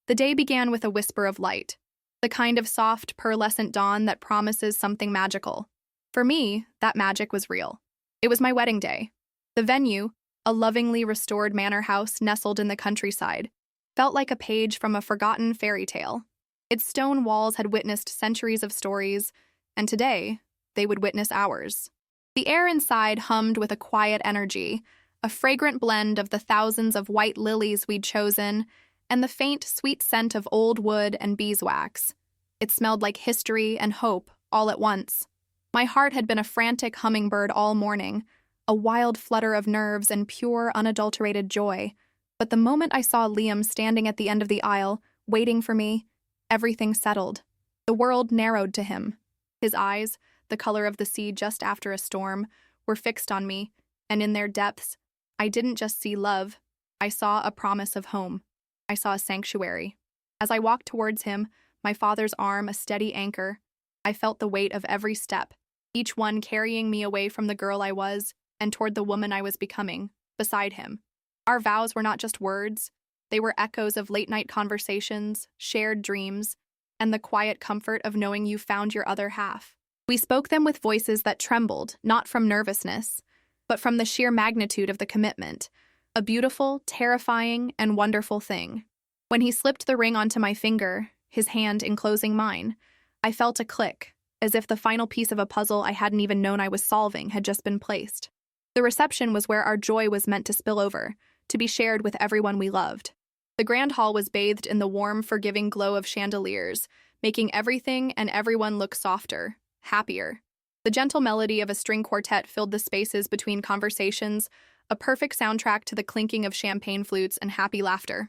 The day began with a whisper of light, the kind of soft, pearlescent dawn that promises something magical. For me, that magic was real. It was my wedding day. The venue, a lovingly restored manor house nestled in the countryside, felt like a page from a forgotten fairy tale. Its stone walls had witnessed centuries of stories, and today, they would witness ours. The air inside hummed with a quiet energy, a fragrant blend of the thousands of white lilies we'd chosen, and the faint, sweet scent of old wood and beeswax. It smelled like history and hope all at once. My heart had been a frantic hummingbird all morning, a wild flutter of nerves and pure, unadulterated joy. But the moment I saw Liam standing at the end of the aisle, waiting for me, everything settled. The world narrowed to him. His eyes, the color of the sea just after a storm, were fixed on me, and in their depths, I didn't just see love, I saw a promise of home. I saw a sanctuary. As I walked towards him, my father's arm a steady anchor, I felt the weight of every step, each one carrying me away from the girl I was and toward the woman I was becoming, beside him. Our vows were not just words, they were echoes of late-night conversations, shared dreams, and the quiet comfort of knowing you found your other half. We spoke them with voices that trembled, not from nervousness, but from the sheer magnitude of the commitment, a beautiful, terrifying, and wonderful thing. When he slipped the ring onto my finger, his hand enclosing mine, I felt a click, as if the final piece of a puzzle I hadn't even known I was solving had just been placed. The reception was where our joy was meant to spill over, to be shared with everyone we loved. The grand hall was bathed in the warm, forgiving glow of chandeliers, making everything and everyone look softer, happier. The gentle melody of a string quartet filled the spaces between conversations, a perfect soundtrack to the clinking of champagne flutes and happy laughter.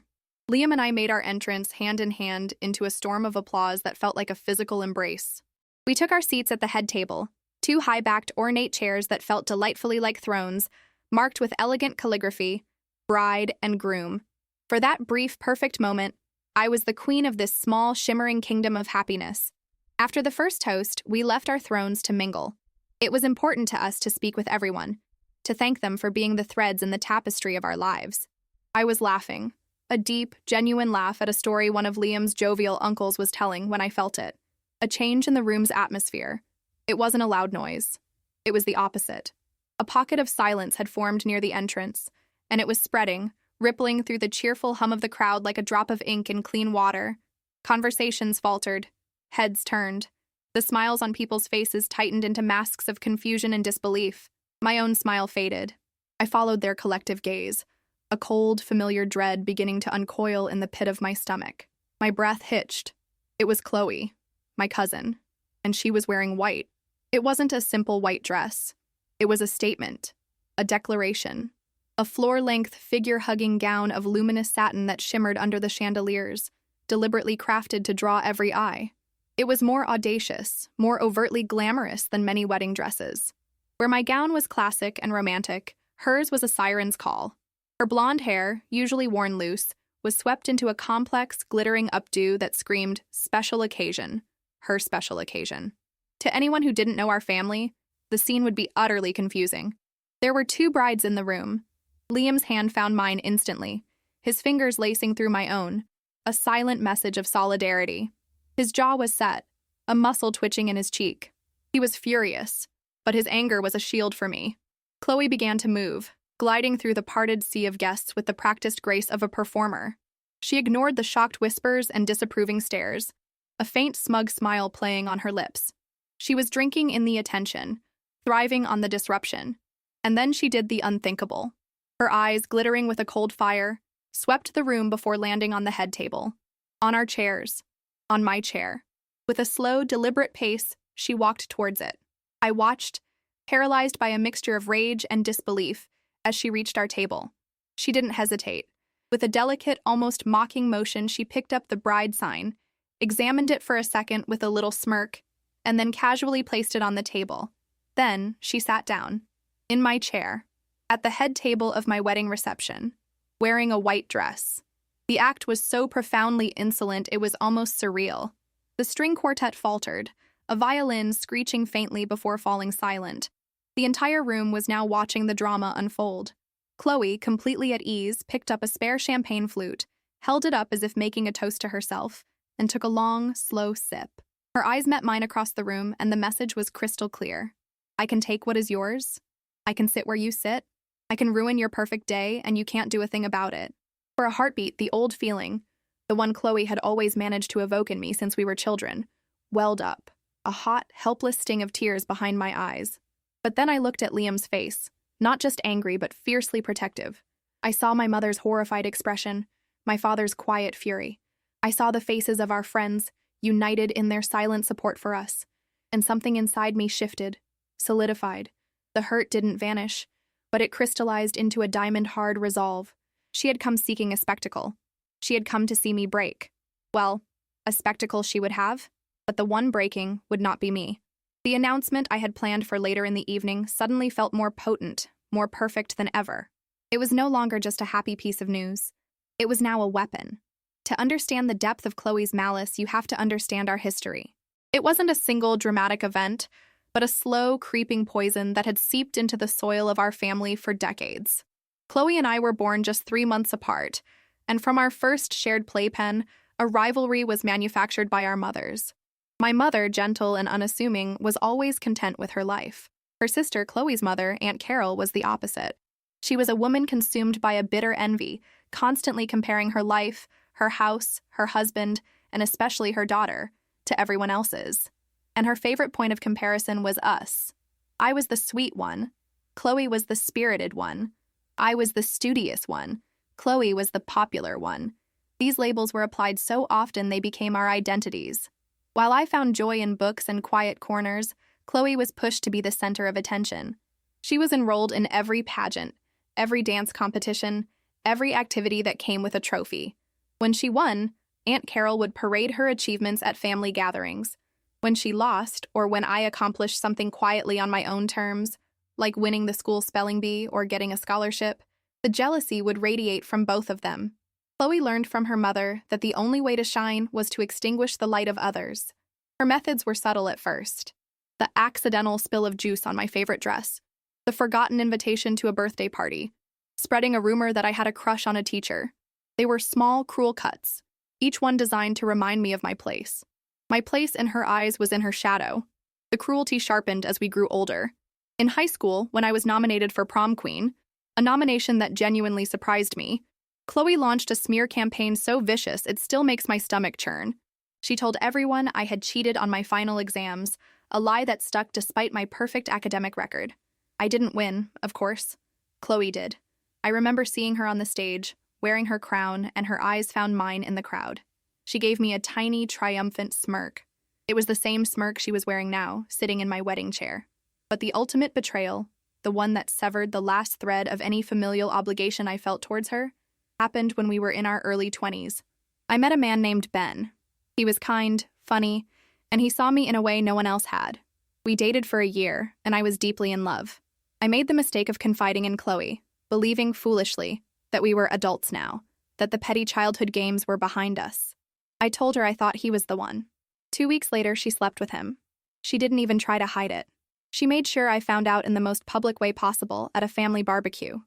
Liam and I made our entrance hand in hand into a storm of applause that felt like a physical embrace. We took our seats at the head table, two high-backed, ornate chairs that felt delightfully like thrones, marked with elegant calligraphy, bride and groom. For that brief, perfect moment, I was the queen of this small, shimmering kingdom of happiness. After the first toast, we left our thrones to mingle. It was important to us to speak with everyone, to thank them for being the threads in the tapestry of our lives. I was laughing, a deep, genuine laugh at a story one of Liam's jovial uncles was telling when I felt it. A change in the room's atmosphere. It wasn't a loud noise. It was the opposite. A pocket of silence had formed near the entrance, and it was spreading, rippling through the cheerful hum of the crowd like a drop of ink in clean water. Conversations faltered. Heads turned. The smiles on people's faces tightened into masks of confusion and disbelief. My own smile faded. I followed their collective gaze, a cold, familiar dread beginning to uncoil in the pit of my stomach. My breath hitched. It was Chloe, my cousin, and she was wearing white. It wasn't a simple white dress. It was a statement, a declaration, a floor-length, figure-hugging gown of luminous satin that shimmered under the chandeliers, deliberately crafted to draw every eye. It was more audacious, more overtly glamorous than many wedding dresses. Where my gown was classic and romantic, hers was a siren's call. Her blonde hair, usually worn loose, was swept into a complex, glittering updo that screamed special occasion, her special occasion. To anyone who didn't know our family, the scene would be utterly confusing. There were two brides in the room. Liam's hand found mine instantly, his fingers lacing through my own, a silent message of solidarity. His jaw was set, a muscle twitching in his cheek. He was furious, but his anger was a shield for me. Chloe began to move, gliding through the parted sea of guests with the practiced grace of a performer. She ignored the shocked whispers and disapproving stares, a faint smug smile playing on her lips. She was drinking in the attention, thriving on the disruption. And then she did the unthinkable. Her eyes, glittering with a cold fire, swept the room before landing on the head table. On our chairs. On my chair. With a slow, deliberate pace, she walked towards it. I watched, paralyzed by a mixture of rage and disbelief, as she reached our table. She didn't hesitate. With a delicate, almost mocking motion, she picked up the bride sign, examined it for a second with a little smirk, and then casually placed it on the table. Then she sat down, in my chair, at the head table of my wedding reception, wearing a white dress. The act was so profoundly insolent it was almost surreal. The string quartet faltered, a violin screeching faintly before falling silent. The entire room was now watching the drama unfold. Chloe, completely at ease, picked up a spare champagne flute, held it up as if making a toast to herself, and took a long, slow sip. Her eyes met mine across the room, and the message was crystal clear. I can take what is yours. I can sit where you sit. I can ruin your perfect day, and you can't do a thing about it. For a heartbeat, the old feeling, the one Chloe had always managed to evoke in me since we were children, welled up, a hot, helpless sting of tears behind my eyes. But then I looked at Liam's face, not just angry but fiercely protective. I saw my mother's horrified expression, my father's quiet fury. I saw the faces of our friends, united in their silent support for us, and something inside me shifted, solidified. The hurt didn't vanish, but it crystallized into a diamond-hard resolve. She had come seeking a spectacle. She had come to see me break. Well, a spectacle she would have, but the one breaking would not be me. The announcement I had planned for later in the evening suddenly felt more potent, more perfect than ever. It was no longer just a happy piece of news. It was now a weapon. To understand the depth of Chloe's malice, you have to understand our history. It wasn't a single dramatic event, but a slow, creeping poison that had seeped into the soil of our family for decades. Chloe and I were born just 3 months apart, and from our first shared playpen, a rivalry was manufactured by our mothers. My mother, gentle and unassuming, was always content with her life. Her sister, Chloe's mother, Aunt Carol, was the opposite. She was a woman consumed by a bitter envy, constantly comparing her life, her house, her husband, and especially her daughter, to everyone else's. And her favorite point of comparison was us. I was the sweet one. Chloe was the spirited one. I was the studious one. Chloe was the popular one. These labels were applied so often they became our identities. While I found joy in books and quiet corners, Chloe was pushed to be the center of attention. She was enrolled in every pageant, every dance competition, every activity that came with a trophy. When she won, Aunt Carol would parade her achievements at family gatherings. When she lost, or when I accomplished something quietly on my own terms, like winning the school spelling bee or getting a scholarship, the jealousy would radiate from both of them. Chloe learned from her mother that the only way to shine was to extinguish the light of others. Her methods were subtle at first. The accidental spill of juice on my favorite dress, the forgotten invitation to a birthday party, spreading a rumor that I had a crush on a teacher. They were small, cruel cuts, each one designed to remind me of my place. My place in her eyes was in her shadow. The cruelty sharpened as we grew older. In high school, when I was nominated for prom queen, a nomination that genuinely surprised me, Chloe launched a smear campaign so vicious it still makes my stomach churn. She told everyone I had cheated on my final exams, a lie that stuck despite my perfect academic record. I didn't win, of course. Chloe did. I remember seeing her on the stage, wearing her crown, and her eyes found mine in the crowd. She gave me a tiny, triumphant smirk. It was the same smirk she was wearing now, sitting in my wedding chair. But the ultimate betrayal, the one that severed the last thread of any familial obligation I felt towards her, happened when we were in our early 20s. I met a man named Ben. He was kind, funny, and he saw me in a way no one else had. We dated for a year, and I was deeply in love. I made the mistake of confiding in Chloe, believing foolishly that we were adults now, that the petty childhood games were behind us. I told her I thought he was the one. 2 weeks later, she slept with him. She didn't even try to hide it. She made sure I found out in the most public way possible at a family barbecue.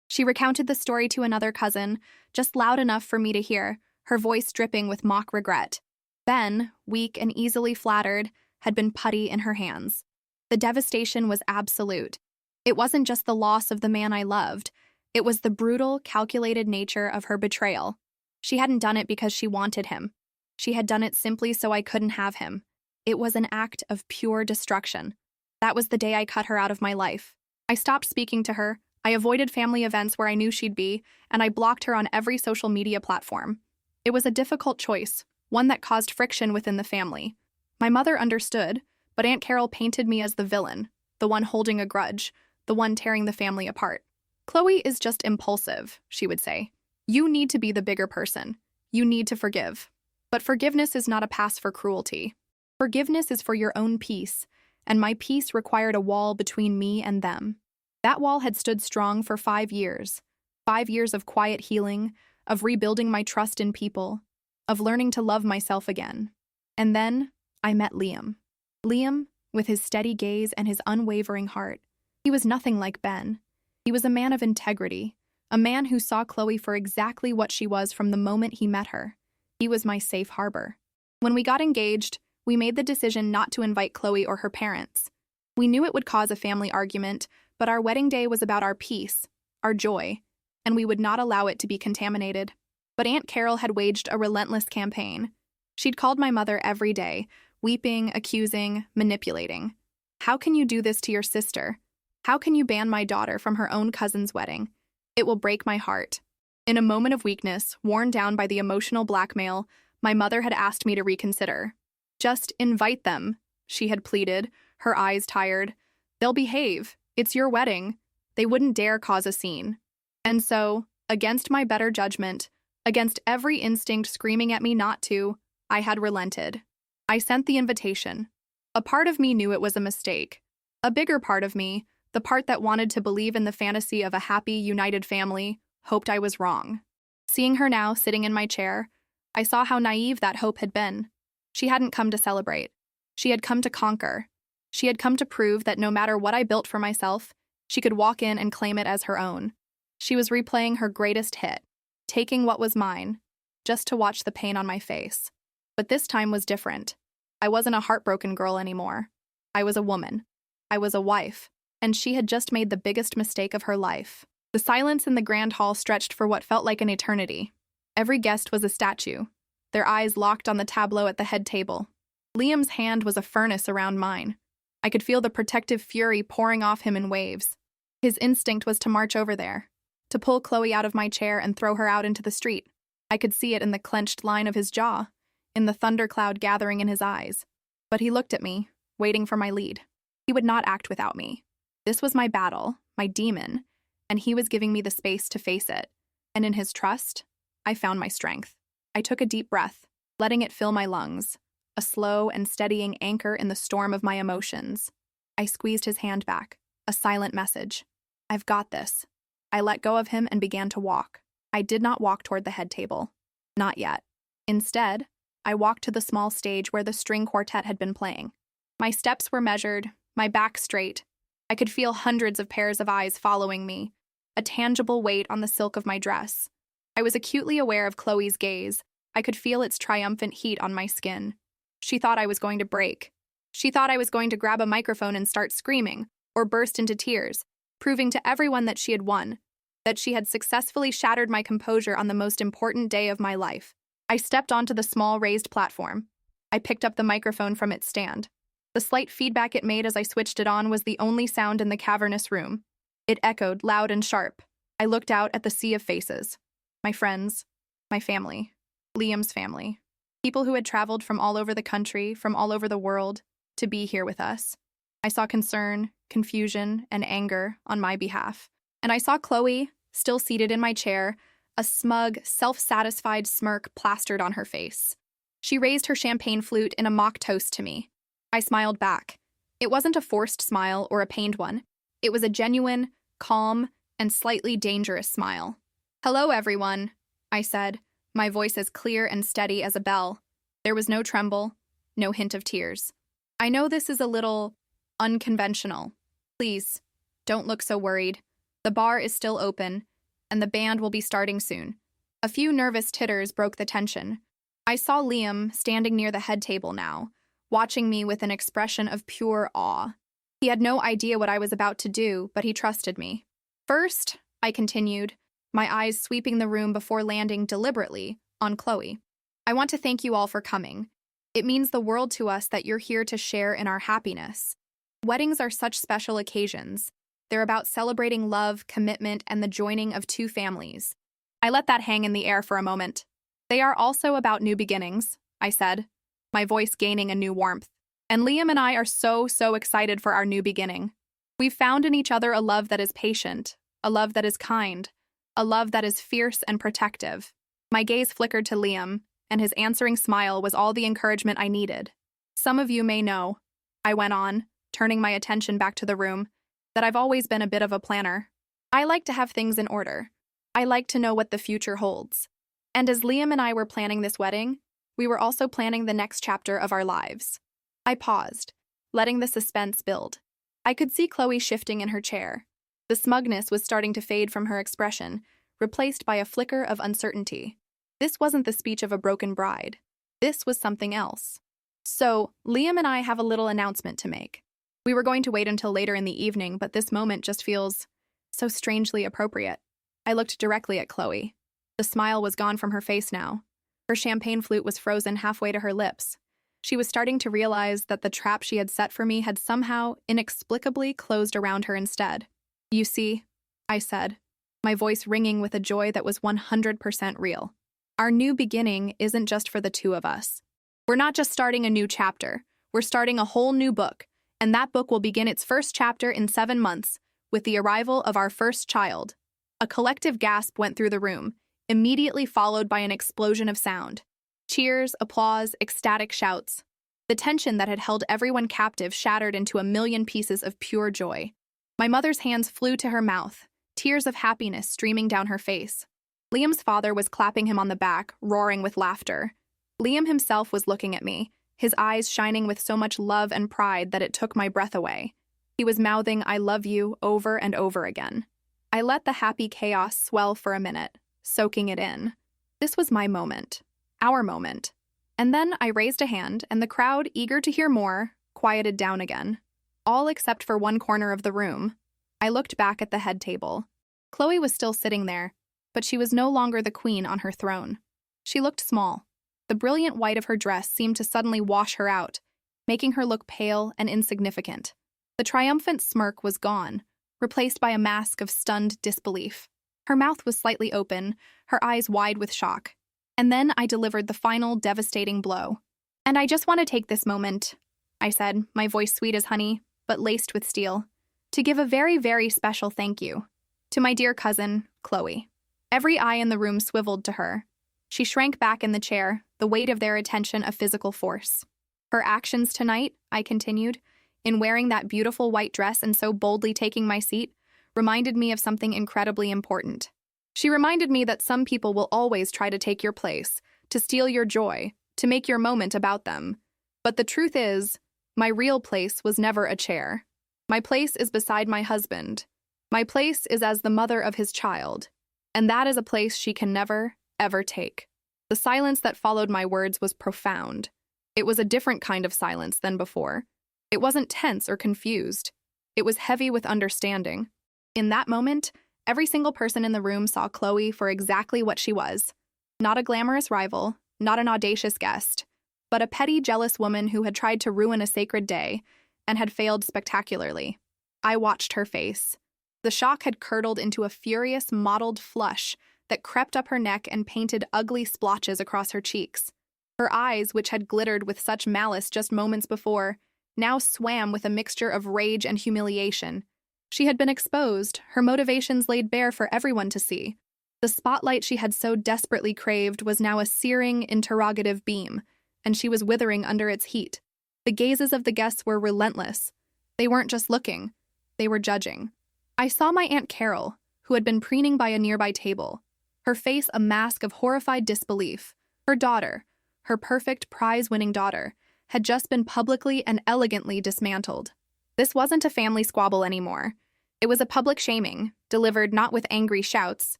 She recounted the story to another cousin, just loud enough for me to hear, her voice dripping with mock regret. Ben, weak and easily flattered, had been putty in her hands. The devastation was absolute. It wasn't just the loss of the man I loved. It was the brutal, calculated nature of her betrayal. She hadn't done it because she wanted him. She had done it simply so I couldn't have him. It was an act of pure destruction. That was the day I cut her out of my life. I stopped speaking to her, I avoided family events where I knew she'd be, and I blocked her on every social media platform. It was a difficult choice, one that caused friction within the family. My mother understood, but Aunt Carol painted me as the villain, the one holding a grudge, the one tearing the family apart. Chloe is just impulsive, she would say. You need to be the bigger person. You need to forgive. But forgiveness is not a pass for cruelty. Forgiveness is for your own peace, and my peace required a wall between me and them. That wall had stood strong for 5 years. 5 years of quiet healing, of rebuilding my trust in people, of learning to love myself again. And then I met Liam. Liam, with his steady gaze and his unwavering heart. He was nothing like Ben. He was a man of integrity, A man who saw Chloe for exactly what she was from the moment he met her. He was my safe harbor. When we got engaged, we made the decision not to invite Chloe or her parents. We knew it would cause a family argument, but our wedding day was about our peace, our joy, and we would not allow it to be contaminated. But Aunt Carol had waged a relentless campaign. She'd called my mother every day, weeping, accusing, manipulating. How can you do this to your sister? How can you ban my daughter from her own cousin's wedding? It will break my heart. In a moment of weakness, worn down by the emotional blackmail, my mother had asked me to reconsider. Just invite them, she had pleaded, her eyes tired. They'll behave. It's your wedding. They wouldn't dare cause a scene. And so, against my better judgment, against every instinct screaming at me not to, I had relented. I sent the invitation. A part of me knew it was a mistake. A bigger part of me, the part that wanted to believe in the fantasy of a happy, united family, hoped I was wrong. Seeing her now sitting in my chair, I saw how naive that hope had been. She hadn't come to celebrate. She had come to conquer. She had come to prove that no matter what I built for myself, she could walk in and claim it as her own. She was replaying her greatest hit, taking what was mine, just to watch the pain on my face. But this time was different. I wasn't a heartbroken girl anymore. I was a woman. I was a wife. And she had just made the biggest mistake of her life. The silence in the grand hall stretched for what felt like an eternity. Every guest was a statue, their eyes locked on the tableau at the head table. Liam's hand was a furnace around mine. I could feel the protective fury pouring off him in waves. His instinct was to march over there, to pull Chloe out of my chair and throw her out into the street. I could see it in the clenched line of his jaw, in the thundercloud gathering in his eyes. But he looked at me, waiting for my lead. He would not act without me. This was my battle, my demon, and he was giving me the space to face it. And in his trust, I found my strength. I took a deep breath, letting it fill my lungs, a slow and steadying anchor in the storm of my emotions. I squeezed his hand back, a silent message. I've got this. I let go of him and began to walk. I did not walk toward the head table. Not yet. Instead, I walked to the small stage where the string quartet had been playing. My steps were measured, my back straight. I could feel hundreds of pairs of eyes following me, a tangible weight on the silk of my dress. I was acutely aware of Chloe's gaze. I could feel its triumphant heat on my skin. She thought I was going to break. She thought I was going to grab a microphone and start screaming, or burst into tears, proving to everyone that she had won, that she had successfully shattered my composure on the most important day of my life. I stepped onto the small raised platform. I picked up the microphone from its stand. The slight feedback it made as I switched it on was the only sound in the cavernous room. It echoed loud and sharp. I looked out at the sea of faces. My friends, my family, Liam's family. People who had traveled from all over the country, from all over the world, to be here with us. I saw concern, confusion, and anger on my behalf. And I saw Chloe, still seated in my chair, a smug, self-satisfied smirk plastered on her face. She raised her champagne flute in a mock toast to me. I smiled back. It wasn't a forced smile or a pained one. It was a genuine, calm, and slightly dangerous smile. "Hello, everyone," I said, my voice as clear and steady as a bell. There was no tremble, no hint of tears. "I know this is a little unconventional. Please, don't look so worried. The bar is still open, and the band will be starting soon." A few nervous titters broke the tension. I saw Liam standing near the head table now, watching me with an expression of pure awe. He had no idea what I was about to do, but he trusted me. "First," I continued, my eyes sweeping the room before landing deliberately on Chloe, "I want to thank you all for coming. It means the world to us that you're here to share in our happiness. Weddings are such special occasions. They're about celebrating love, commitment, and the joining of two families." I let that hang in the air for a moment. "They are also about new beginnings," I said, my voice gaining a new warmth. "And Liam and I are so excited for our new beginning. We've found in each other a love that is patient, a love that is kind, a love that is fierce and protective." My gaze flickered to Liam, and his answering smile was all the encouragement I needed. "Some of you may know," I went on, turning my attention back to the room, "that I've always been a bit of a planner. I like to have things in order. I like to know what the future holds. And as Liam and I were planning this wedding, we were also planning the next chapter of our lives." I paused, letting the suspense build. I could see Chloe shifting in her chair. The smugness was starting to fade from her expression, replaced by a flicker of uncertainty. This wasn't the speech of a broken bride. This was something else. So, Liam and I have a little announcement to make. We were going to wait until later in the evening, but this moment just feels so strangely appropriate. I looked directly at Chloe. The smile was gone from her face now. Her champagne flute was frozen halfway to her lips. She was starting to realize that the trap she had set for me had somehow, inexplicably closed around her instead. "You see," I said, my voice ringing with a joy that was 100% real. "Our new beginning isn't just for the two of us. We're not just starting a new chapter. We're starting a whole new book, and that book will begin its first chapter in 7 months, with the arrival of our first child." A collective gasp went through the room, immediately followed by an explosion of sound. Cheers, applause, ecstatic shouts. The tension that had held everyone captive shattered into a million pieces of pure joy. My mother's hands flew to her mouth, tears of happiness streaming down her face. Liam's father was clapping him on the back, roaring with laughter. Liam himself was looking at me, his eyes shining with so much love and pride that it took my breath away. He was mouthing "I love you" over and over again. I let the happy chaos swell for a minute, soaking it in. This was my moment. Our moment. And then I raised a hand, and the crowd, eager to hear more, quieted down again. All except for one corner of the room. I looked back at the head table. Chloe was still sitting there, but she was no longer the queen on her throne. She looked small. The brilliant white of her dress seemed to suddenly wash her out, making her look pale and insignificant. The triumphant smirk was gone, replaced by a mask of stunned disbelief. Her mouth was slightly open, her eyes wide with shock. And then I delivered the final devastating blow. "And I just want to take this moment," I said, my voice sweet as honey, but laced with steel, "to give a very, very special thank you to my dear cousin, Chloe." Every eye in the room swiveled to her. She shrank back in the chair, the weight of their attention a physical force. "Her actions tonight," I continued, "in wearing that beautiful white dress and so boldly taking my seat, reminded me of something incredibly important. She reminded me that some people will always try to take your place, to steal your joy, to make your moment about them. But the truth is, my real place was never a chair. My place is beside my husband. My place is as the mother of his child. And that is a place she can never, ever take." The silence that followed my words was profound. It was a different kind of silence than before. It wasn't tense or confused. It was heavy with understanding. In that moment, every single person in the room saw Chloe for exactly what she was. Not a glamorous rival, not an audacious guest, but a petty, jealous woman who had tried to ruin a sacred day and had failed spectacularly. I watched her face. The shock had curdled into a furious, mottled flush that crept up her neck and painted ugly splotches across her cheeks. Her eyes, which had glittered with such malice just moments before, now swam with a mixture of rage and humiliation. She had been exposed, her motivations laid bare for everyone to see. The spotlight she had so desperately craved was now a searing, interrogative beam, and she was withering under its heat. The gazes of the guests were relentless. They weren't just looking, they were judging. I saw my Aunt Carol, who had been preening by a nearby table, her face a mask of horrified disbelief. Her daughter, her perfect prize-winning daughter, had just been publicly and elegantly dismantled. This wasn't a family squabble anymore. It was a public shaming, delivered not with angry shouts,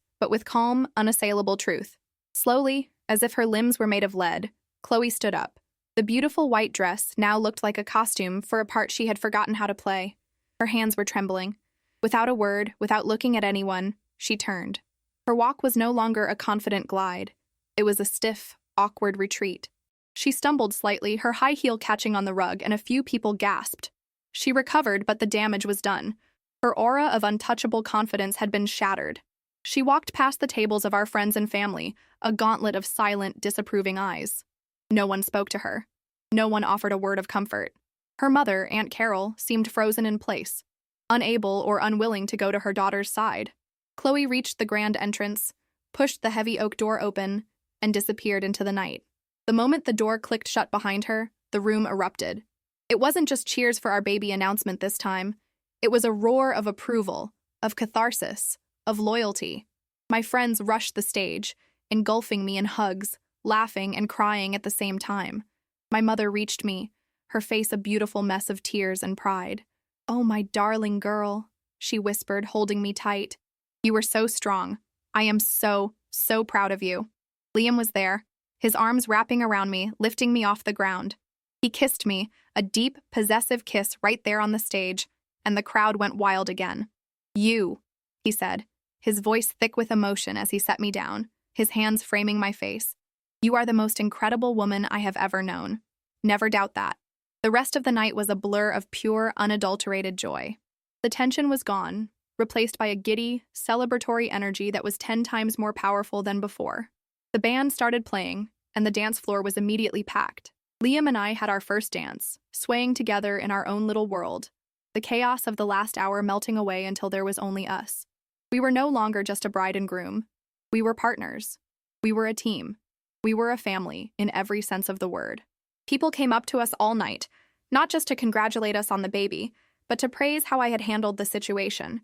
but with calm, unassailable truth. Slowly, as if her limbs were made of lead, Chloe stood up. The beautiful white dress now looked like a costume for a part she had forgotten how to play. Her hands were trembling. Without a word, without looking at anyone, she turned. Her walk was no longer a confident glide. It was a stiff, awkward retreat. She stumbled slightly, her high heel catching on the rug, and a few people gasped. She recovered, but the damage was done. Her aura of untouchable confidence had been shattered. She walked past the tables of our friends and family, a gauntlet of silent, disapproving eyes. No one spoke to her. No one offered a word of comfort. Her mother, Aunt Carol, seemed frozen in place, unable or unwilling to go to her daughter's side. Chloe reached the grand entrance, pushed the heavy oak door open, and disappeared into the night. The moment the door clicked shut behind her, the room erupted. It wasn't just cheers for our baby announcement this time. It was a roar of approval, of catharsis, of loyalty. My friends rushed the stage, engulfing me in hugs, laughing and crying at the same time. My mother reached me, her face a beautiful mess of tears and pride. "Oh, my darling girl," she whispered, holding me tight. "You were so strong, I am so, so proud of you. Liam was there, his arms wrapping around me, lifting me off the ground. He kissed me, a deep, possessive kiss right there on the stage, and the crowd went wild again. You, he said, his voice thick with emotion as he set me down, his hands framing my face. You are the most incredible woman I have ever known. Never doubt that. The rest of the night was a blur of pure, unadulterated joy. The tension was gone, replaced by a giddy, celebratory energy that was 10 times more powerful than before. The band started playing, and the dance floor was immediately packed. Liam and I had our first dance, swaying together in our own little world, the chaos of the last hour melting away until there was only us. We were no longer just a bride and groom. We were partners. We were a team. We were a family, in every sense of the word. People came up to us all night, not just to congratulate us on the baby, but to praise how I had handled the situation.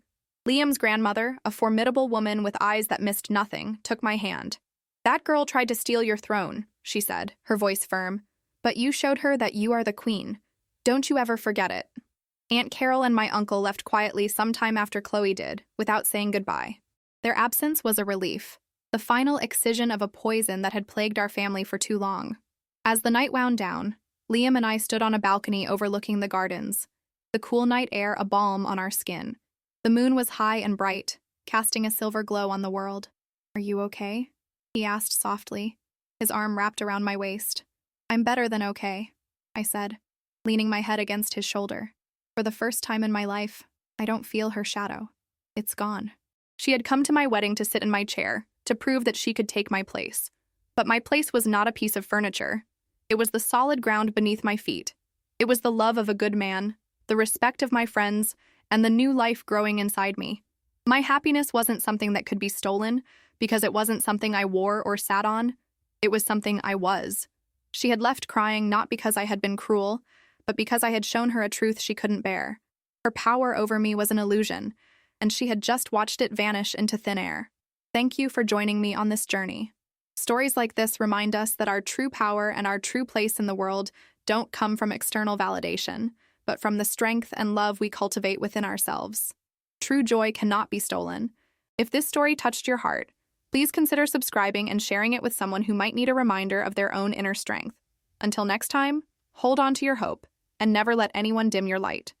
Liam's grandmother, a formidable woman with eyes that missed nothing, took my hand. That girl tried to steal your throne, she said, her voice firm. But you showed her that you are the queen. Don't you ever forget it. Aunt Carol and my uncle left quietly sometime after Chloe did, without saying goodbye. Their absence was a relief, the final excision of a poison that had plagued our family for too long. As the night wound down, Liam and I stood on a balcony overlooking the gardens, the cool night air a balm on our skin. The moon was high and bright, casting a silver glow on the world. Are you okay? He asked softly, his arm wrapped around my waist. I'm better than okay, I said, leaning my head against his shoulder. For the first time in my life, I don't feel her shadow. It's gone. She had come to my wedding to sit in my chair, to prove that she could take my place. But my place was not a piece of furniture. It was the solid ground beneath my feet. It was the love of a good man, the respect of my friends, and the new life growing inside me. My happiness wasn't something that could be stolen, because it wasn't something I wore or sat on. It was something I was. She had left crying not because I had been cruel, but because I had shown her a truth she couldn't bear. Her power over me was an illusion, and she had just watched it vanish into thin air. Thank you for joining me on this journey. Stories like this remind us that our true power and our true place in the world don't come from external validation, but from the strength and love we cultivate within ourselves. True joy cannot be stolen. If this story touched your heart, please consider subscribing and sharing it with someone who might need a reminder of their own inner strength. Until next time, hold on to your hope, and never let anyone dim your light.